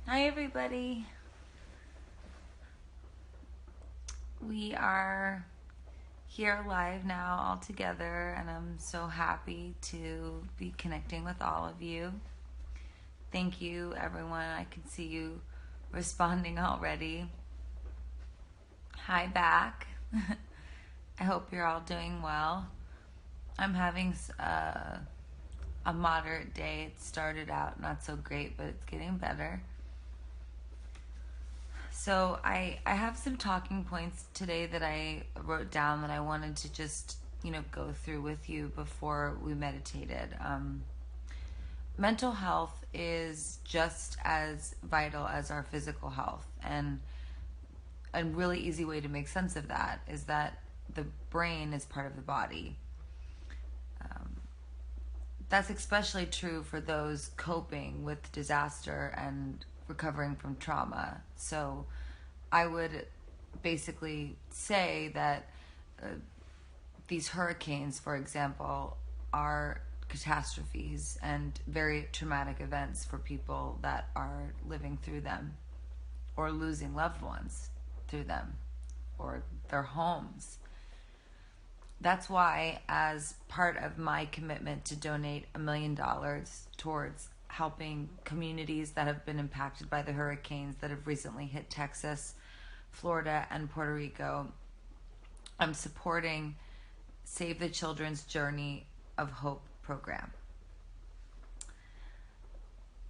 Hi, everybody. We are here live now all together, and I'm so happy to be connecting with all of you. Thank you, everyone. I can see you responding already. Hi, back. I hope you're all doing well. I'm having a moderate day. It started out not so great, but it's getting better. So I have some talking points today that I wrote down that I wanted to just go through with you before we meditated. Mental health is just as vital as our physical health, and a really easy way to make sense of that is that the brain is part of the body. That's especially true for those coping with disaster and recovering from trauma. So I would basically say that uh, these hurricanes, for example, are catastrophes and very traumatic events for people that are living through them or losing loved ones through them or their homes. That's why, as part of my commitment to donate $1 million towards helping communities that have been impacted by the hurricanes that have recently hit Texas, Florida, and Puerto Rico, I'm supporting Save the Children's Journey of Hope program.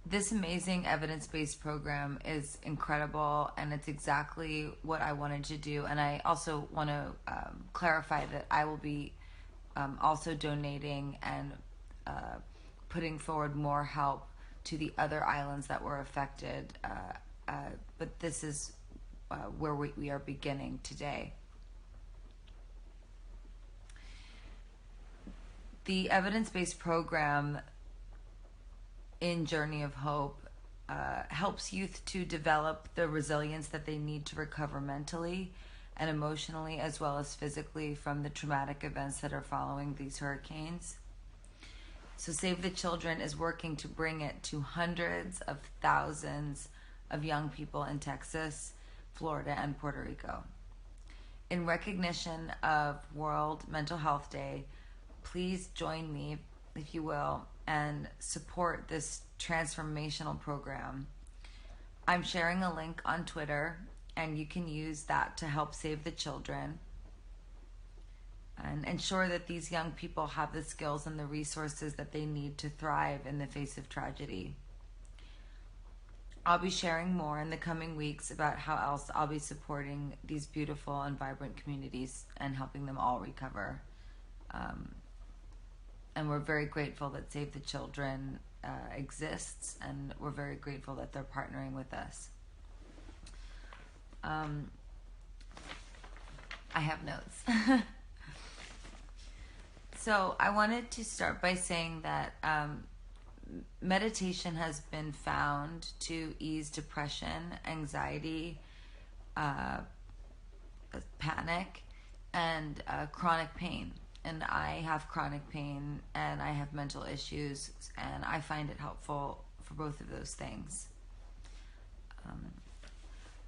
This amazing evidence-based program is incredible, and it's exactly what I wanted to do. And I also want to clarify that I will be also donating and putting forward more help to the other islands that were affected. But this is where we are beginning today. The evidence-based program in Journey of Hope helps youth to develop the resilience that they need to recover mentally and emotionally, as well as physically, from the traumatic events that are following these hurricanes. So Save the Children is working to bring it to hundreds of thousands of young people in Texas, Florida, and Puerto Rico. In recognition of World Mental Health Day, please join me, if you will, and support this transformational program. I'm sharing a link on Twitter, and you can use that to help save the children and ensure that these young people have the skills and the resources that they need to thrive in the face of tragedy. I'll be sharing more in the coming weeks about how else I'll be supporting these beautiful and vibrant communities and helping them all recover. And we're very grateful that Save the Children exists, and we're very grateful that they're partnering with us. I have notes. So I wanted to start by saying that meditation has been found to ease depression, anxiety, panic, and chronic pain. And I have chronic pain and I have mental issues, and I find it helpful for both of those things.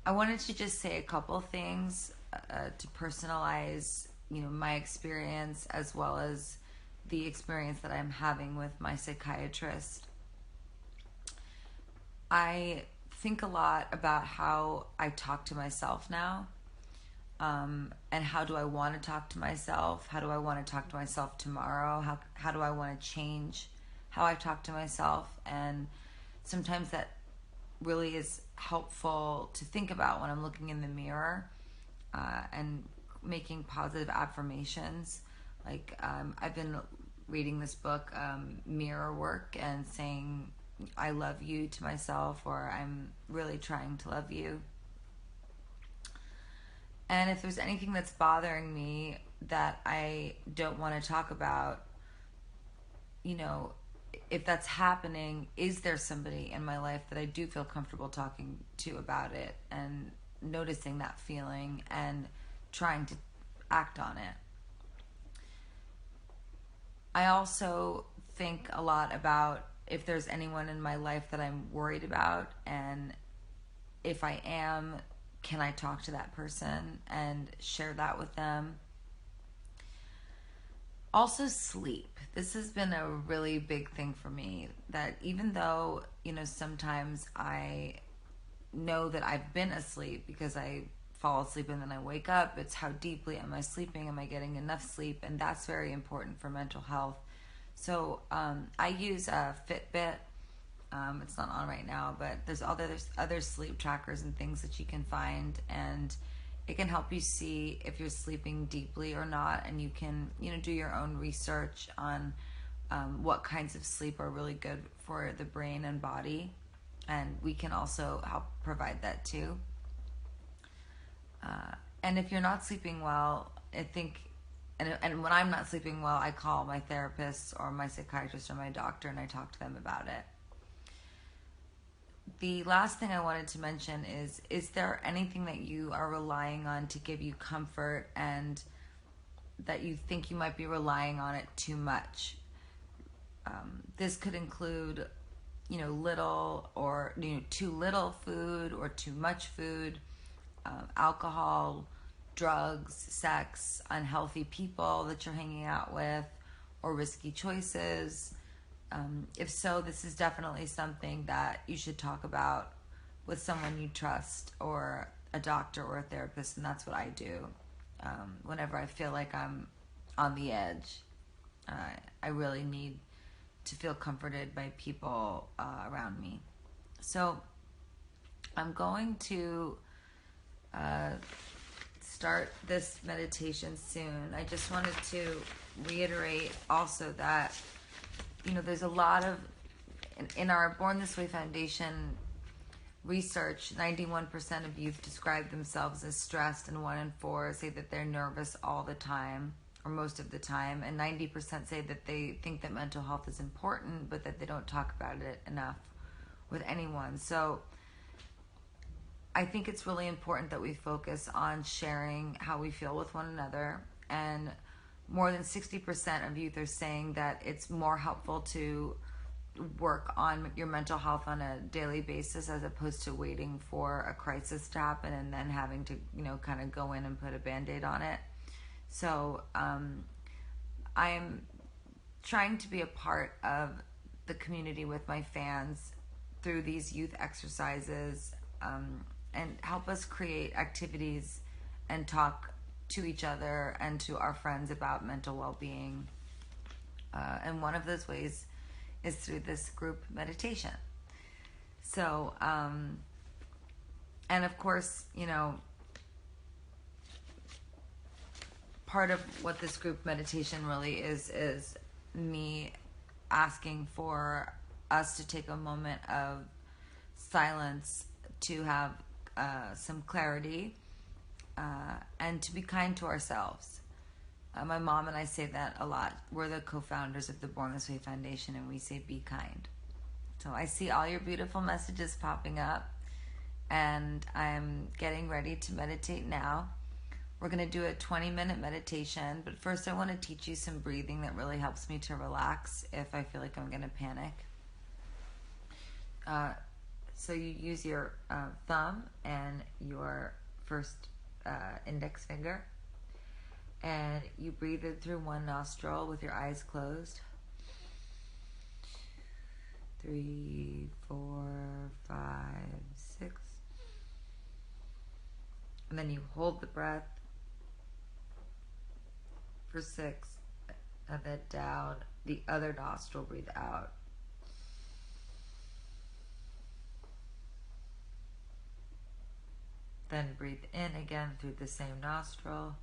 I wanted to just say a couple things to personalize, my experience, as well as the experience that I'm having with my psychiatrist. I think a lot about how I talk to myself now. And how do I want to talk to myself? How do I want to talk to myself tomorrow? How do I want to change how I talk to myself? And sometimes that really is helpful to think about when I'm looking in the mirror and making positive affirmations. Like I've been reading this book, Mirror Work, and saying I love you to myself, or I'm really trying to love you. And if there's anything that's bothering me that I don't want to talk about, if that's happening, is there somebody in my life that I do feel comfortable talking to about it, and noticing that feeling and trying to act on it? I also think a lot about if there's anyone in my life that I'm worried about, and if I am, can I talk to that person and share that with them? Also, sleep. This has been a really big thing for me, that even though, sometimes I know that I've been asleep because I fall asleep and then I wake up, it's how deeply am I sleeping? Am I getting enough sleep? And that's very important for mental health. So I use a Fitbit. It's not on right now, but there's other sleep trackers and things that you can find, and it can help you see if you're sleeping deeply or not, and you can do your own research on what kinds of sleep are really good for the brain and body, and we can also help provide that too. And if you're not sleeping well, I think, and when I'm not sleeping well, I call my therapist or my psychiatrist or my doctor and I talk to them about it. The last thing I wanted to mention is there anything that you are relying on to give you comfort, and that you think you might be relying on it too much? This could include, little or too little food or too much food, alcohol, drugs, sex, unhealthy people that you're hanging out with, or risky choices. If so, this is definitely something that you should talk about with someone you trust, or a doctor or a therapist, and that's what I do. Whenever I feel like I'm on the edge, I really need to feel comforted by people around me. So I'm going to start this meditation soon. I just wanted to reiterate also that there's a lot of, in our Born This Way Foundation research, 91% of youth describe themselves as stressed, and 1 in 4 say that they're nervous all the time, or most of the time, and 90% say that they think that mental health is important, but that they don't talk about it enough with anyone. So I think it's really important that we focus on sharing how we feel with one another, and more than 60% of youth are saying that it's more helpful to work on your mental health on a daily basis, as opposed to waiting for a crisis to happen and then having to, kind of go in and put a Band-Aid on it. So I am trying to be a part of the community with my fans through these youth exercises, and help us create activities and talk to each other and to our friends about mental well-being. And one of those ways is through this group meditation. So, and of course, part of what this group meditation really is me asking for us to take a moment of silence to have some clarity, and to be kind to ourselves. My mom and I say that a lot. We're the co-founders of the Born This Way Foundation, and we say be kind. So I see all your beautiful messages popping up, and I'm getting ready to meditate now. We're going to do a 20-minute meditation, but first I want to teach you some breathing that really helps me to relax if I feel like I'm going to panic. So you use your thumb and your first index finger, and you breathe in through one nostril with your eyes closed. 3, 4, 5, 6. And then you hold the breath for 6, and then down the other nostril, breathe out. Then breathe in again through the same nostril.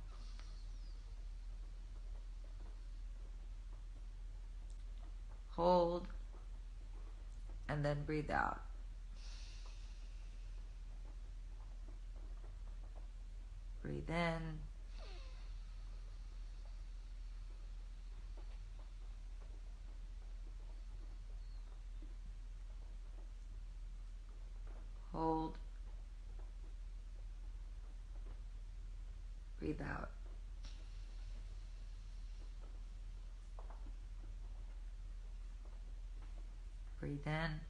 Hold, and then breathe out. Breathe in. Hold. Breathe out. Breathe in.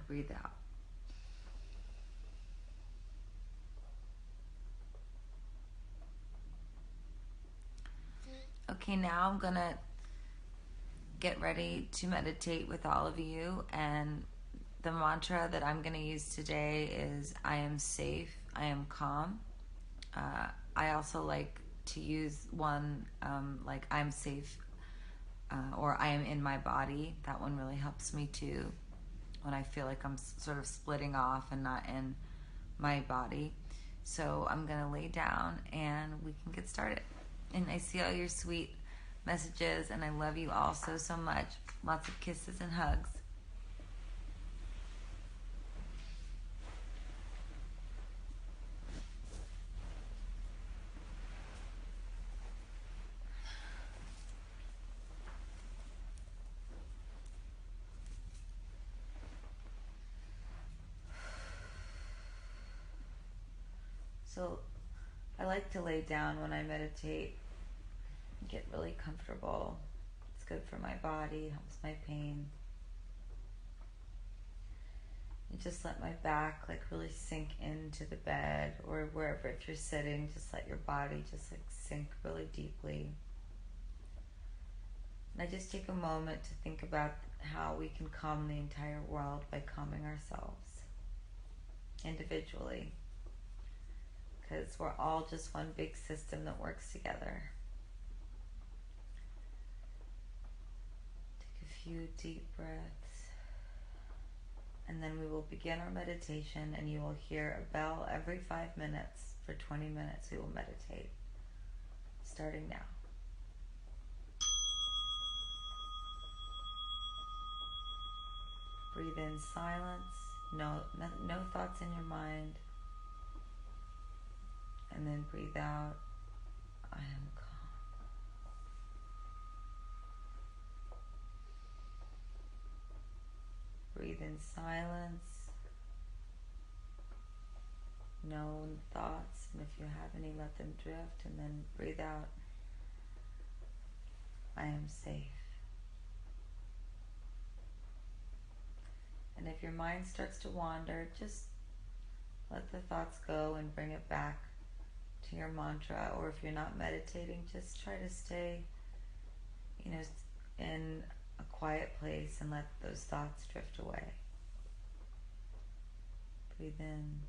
breathe out. Okay, now I'm gonna get ready to meditate with all of you, and the mantra that I'm gonna use today is I am safe, I am calm. I also like to use one like I'm safe or I am in my body. That one really helps me too when I feel like I'm sort of splitting off and not in my body. So I'm gonna lay down and we can get started. And I see all your sweet messages, and I love you all so, so much. Lots of kisses and hugs. So I like to lay down when I meditate, get really comfortable. It's good for my body, helps my pain. And just let my back like really sink into the bed or wherever. If you're sitting, just let your body just like sink really deeply. And I just take a moment to think about how we can calm the entire world by calming ourselves individually, because we're all just one big system that works together. Take a few deep breaths, and then we will begin our meditation, and you will hear a bell every 5 minutes. For 20 minutes we will meditate, starting now. Breathe in silence, no thoughts in your mind, and then breathe out, I am calm. Breathe in silence, no thoughts, and if you have any, let them drift, and then breathe out, I am safe. And if your mind starts to wander, just let the thoughts go and bring it back to your mantra. Or if you're not meditating, just try to stay, in a quiet place and let those thoughts drift away. Breathe in.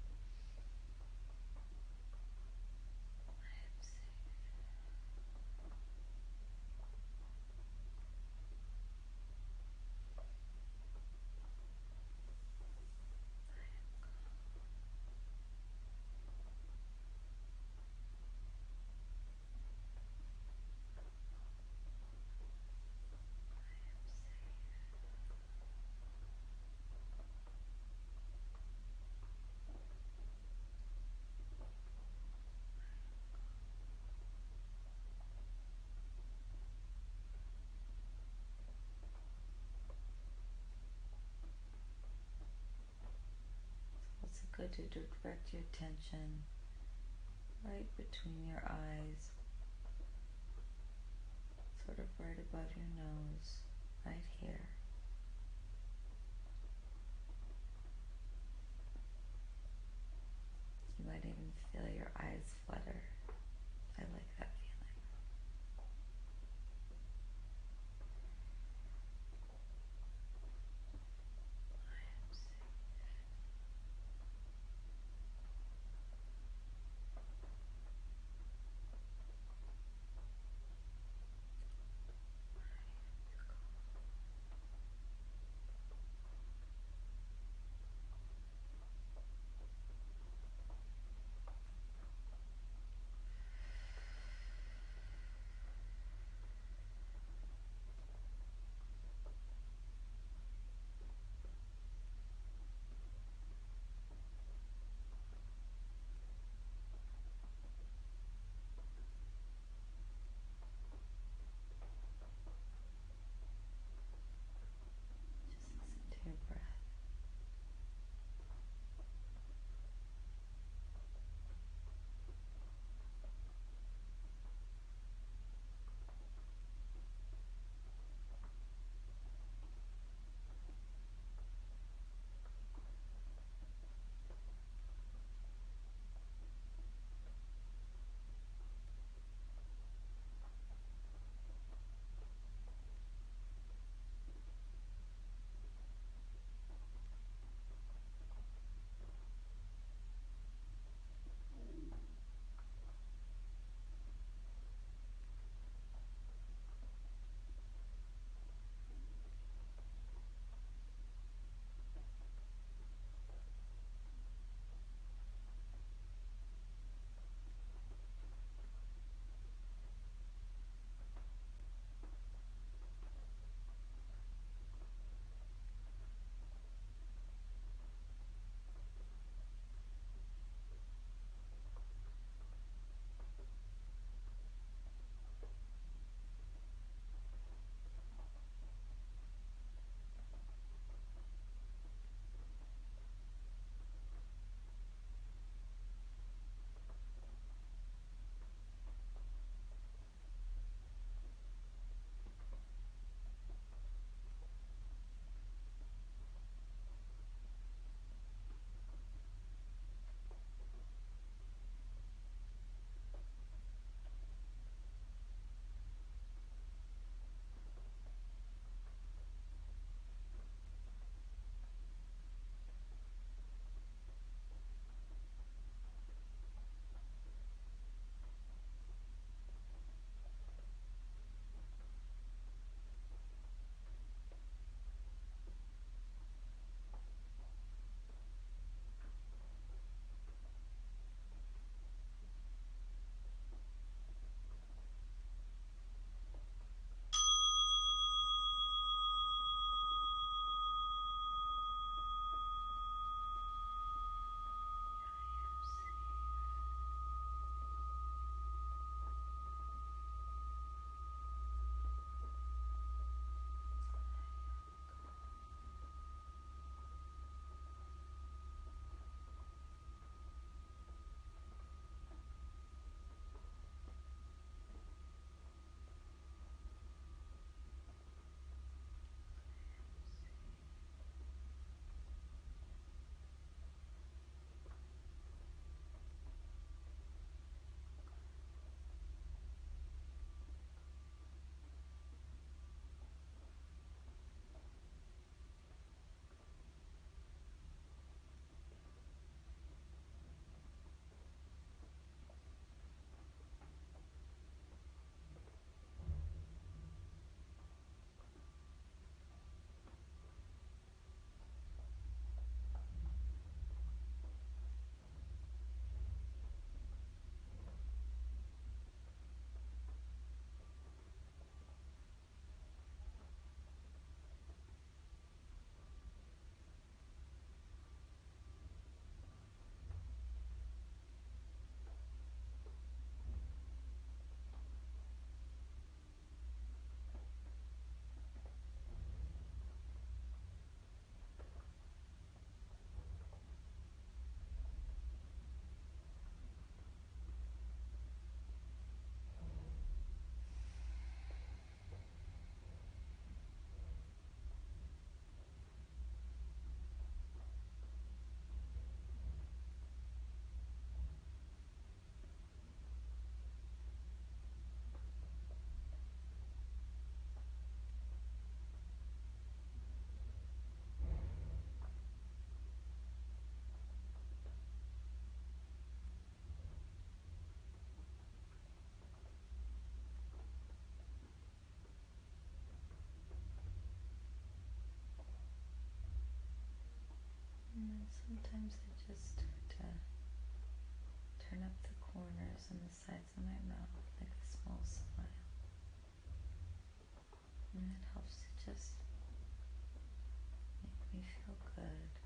I am safe. It's good to direct your attention right between your eyes, sort of right above your nose, right here. You might even feel your eyes flutter. I like that feeling. I am safe. Sometimes I just start to turn up the corners and the sides of my mouth like a small smile. And it helps to just make me feel good.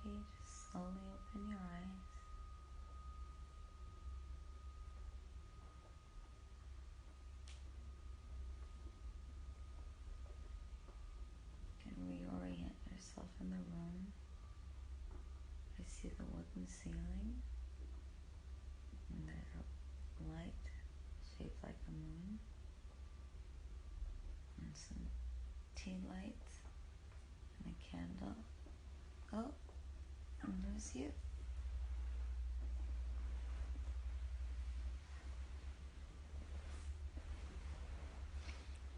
Okay, just slowly open your eyes. And reorient yourself in the room. I see the wooden ceiling, and there's a light shaped like a moon, and some tea lights, and a candle. Oh, and there's you.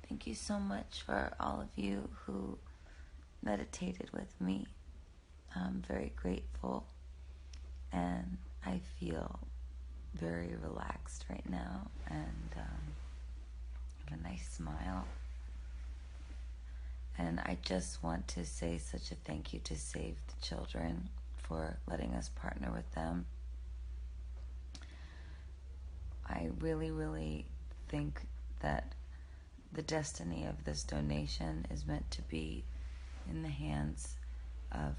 Thank you so much for all of you who meditated with me. I'm very grateful, and I feel very relaxed right now, and have a nice smile. And I just want to say such a thank you to Save the Children for letting us partner with them. I really, really think that the destiny of this donation is meant to be in the hands of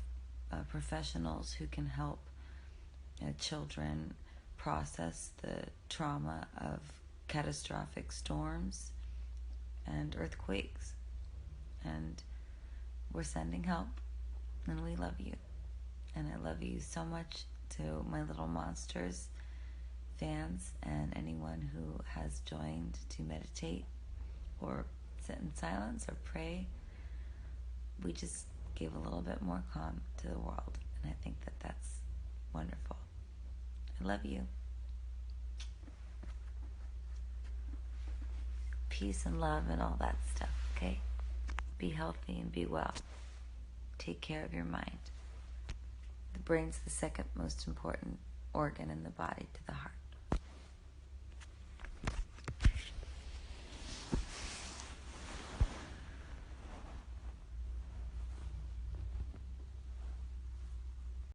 professionals who can help children process the trauma of catastrophic storms and earthquakes. And we're sending help, and we love you. And I love you so much, to my little monsters fans and anyone who has joined to meditate or sit in silence or pray. We just give a little bit more calm to the world, and I think that that's wonderful. I love you. Peace and love and all that stuff, okay? Be healthy and be well. Take care of your mind. The brain's the second most important organ in the body to the heart.